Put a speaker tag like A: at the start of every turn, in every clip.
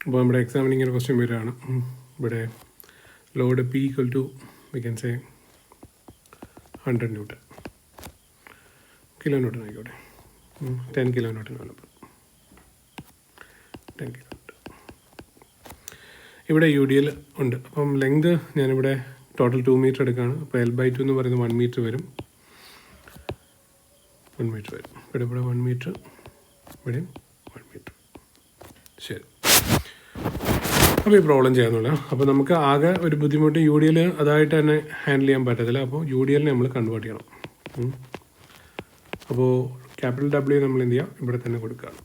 A: അപ്പോൾ നമ്മുടെ എക്സാമിനിങ് ഒരു ക്വസ്റ്റ്യൻ വരികയാണ്. ഇവിടെ load P equal to we can say 100 newton, kilo newton ആയിക്കോട്ടെ, 10 കിലോ ന്യൂട്ടൺ ആണ്. 10 കിലോ ന്യൂട്ടൺ. ഇവിടെ UDL ഉണ്ട്. അപ്പം ലെങ്ത് ഞാനിവിടെ ടോട്ടൽ 2 മീറ്റർ എടുക്കുകയാണ്. അപ്പോൾ L/2 എന്ന് പറയുന്നത് 1 മീറ്റർ വരും. 1 മീറ്റർ വരും. ഇവിടെ 1 മീറ്റർ, ഇവിടെയും 1 മീറ്റർ. ശരി, അപ്പോൾ ഈ പ്രോബ്ലം ചെയ്യാന്നുള്ളത്. അപ്പോൾ നമുക്ക് ആകെ ഒരു ബുദ്ധിമുട്ട് UDL അതായിട്ട് തന്നെ ഹാൻഡിൽ ചെയ്യാൻ പറ്റത്തില്ല. അപ്പോൾ UDL നമ്മൾ കൺവേർട്ട് ചെയ്യണം. അപ്പോൾ ക്യാപിറ്റൽ W നമ്മൾ എന്ത് ചെയ്യുക, ഇവിടെ തന്നെ കൊടുക്കുകയാണ്.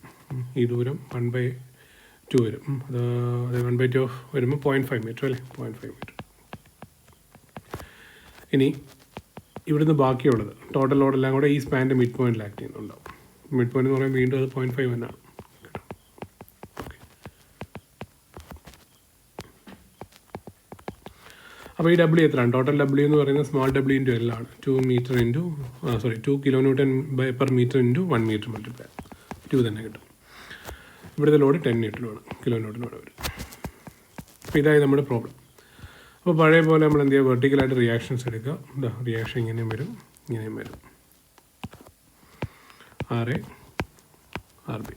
A: ഈ ദൂരം 1/2 വരും. അത് 1/2 വരുമ്പോൾ 0.5 മീറ്റർ അല്ലേ, 0.5 മീറ്റർ. ഇനി ഇവിടുന്ന് ബാക്കിയുള്ളത് ടോട്ടൽ ലോഡെല്ലാം കൂടെ ഈ സ്പാൻ്റെ മിഡ് പോയിന്റിൽ ആക്ട് ചെയ്യുന്നുണ്ടാവും. മിഡ് പോയിന്റ് എന്ന് പറയുമ്പോൾ വീണ്ടും അത് 0.5 തന്നെയാണ്. അപ്പോൾ ഈ W എത്രയാണ്? ടോട്ടൽ W എന്ന് പറയുന്നത് സ്മോൾ W ഇൻറ്റു L ആണ്. 2 kilo newton per metre into 1 metre multiply 2 തന്നെ കിട്ടും. ഇവിടുത്തെ ലോഡ് 10 ന്യൂട്ടണുമാണ്, കിലോ ന്യൂട്ടണോടെ വരും. അപ്പോൾ ഇതായി നമ്മുടെ പ്രോബ്ലം. അപ്പോൾ പഴയ പോലെ നമ്മൾ എന്ത് ചെയ്യുക, വെർട്ടിക്കലായിട്ട് റിയാക്ഷൻസ് എടുക്കുക. റിയാക്ഷൻ ഇങ്ങനെയും വരും, ഇങ്ങനെയും വരും. RA RB.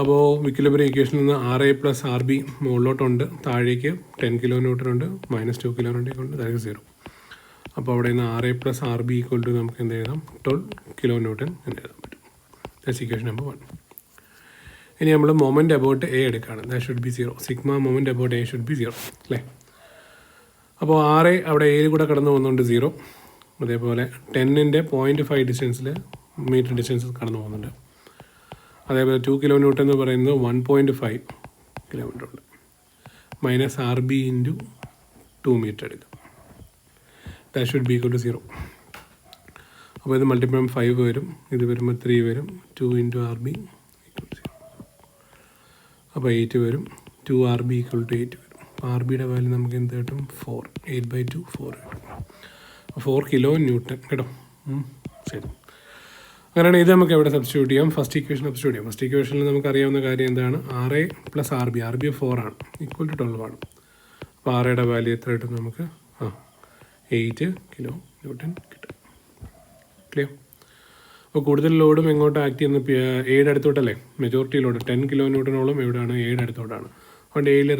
A: അപ്പോൾ ഇക്വിലിബ്രിയം ഇക്വേഷനിൽ നിന്ന് RA പ്ലസ് RB മുകളിലോട്ടുണ്ട്, താഴേക്ക് 10 കിലോ ന്യൂട്ടൺ ഉണ്ട്, -2 കിലോ ന്യൂട്ടൺ ഉണ്ട്, അതായത് 0. അപ്പോൾ അവിടെ നിന്ന് RA plus RB equal to നമുക്ക് എന്ത് എഴുതാം, 12 കിലോ ന്യൂട്ടൺ എന്ന് എഴുതാൻ പറ്റും. That's equation number 1. ഇനി നമ്മൾ മൊമെൻറ്റ് അബൌട്ട് A എടുക്കുകയാണ്. That should be 0. Sigma moment about A should be 0 അല്ലേ. അപ്പോൾ RA അവിടെ Aയിൽ കൂടെ കടന്നു പോകുന്നുണ്ട് 0. അതേപോലെ 10ൻ്റെ 0.5 ഡിസ്റ്റൻസിൽ മീറ്റർ ഡിസ്റ്റൻസ് കടന്നു പോകുന്നുണ്ട്. അതേപോലെ 2 കിലോ ന്യൂട്ടൺ എന്ന് പറയുന്നത് 1.5 കിലോമീറ്റർ ഉണ്ട്. -RB ഇൻറ്റു 2 മീറ്റർ എടുക്കാം. That should be equal to 0. അപ്പോൾ ഇത് മൾട്ടിപ്ലൈ 5 വരും, ഇത് വരുമ്പോൾ 3 വരും. 2 ഇൻറ്റു RB ഈക്വൽ ടു 0. അപ്പോൾ 8 വരും. 2 RB ഈക്വൽ ടു 8 വരും. അപ്പോൾ RBയുടെ വാല്യൂ നമുക്ക് എന്ത് കിട്ടും, 4. 8/2 4 കിട്ടും. 4 കിലോ ന്യൂട്ടൺ കേട്ടോ. ശരി, അങ്ങനെയാണ് ഇത് നമുക്ക് എവിടെ സബ്സ്റ്റിറ്റ്യൂട്ട് ചെയ്യാം, ഫസ്റ്റ് ഇക്വേഷൻ സബ്സ്റ്റിറ്റ്യൂട്ട് ചെയ്യാം. ഫസ്റ്റ് ഇക്വേഷനിൽ നമുക്ക് അറിയാവുന്ന കാര്യം എന്താണ്, RA പ്ലസ് RB 4 ആണ്, ഈക്വൽ ടു 12 ആണ്. അപ്പോൾ RAയുടെ വാല്യൂ എത്ര കിട്ടും നമുക്ക്, 8 കിലോ ന്യൂട്ടൺ കിട്ടും. ക്ലിയർ. അപ്പോൾ കൂടുതൽ ലോഡും എങ്ങോട്ട് ആക്ട് ചെയ്യുന്ന Aയുടെ അടുത്തോട്ടല്ലേ, മെജോറിറ്റി ലോഡ് 10 കിലോ ന്യൂട്ടണോളം എവിടെയാണ്, Aയുടെ അടുത്തോട്ടാണ്. അതുകൊണ്ട് Aയിൽ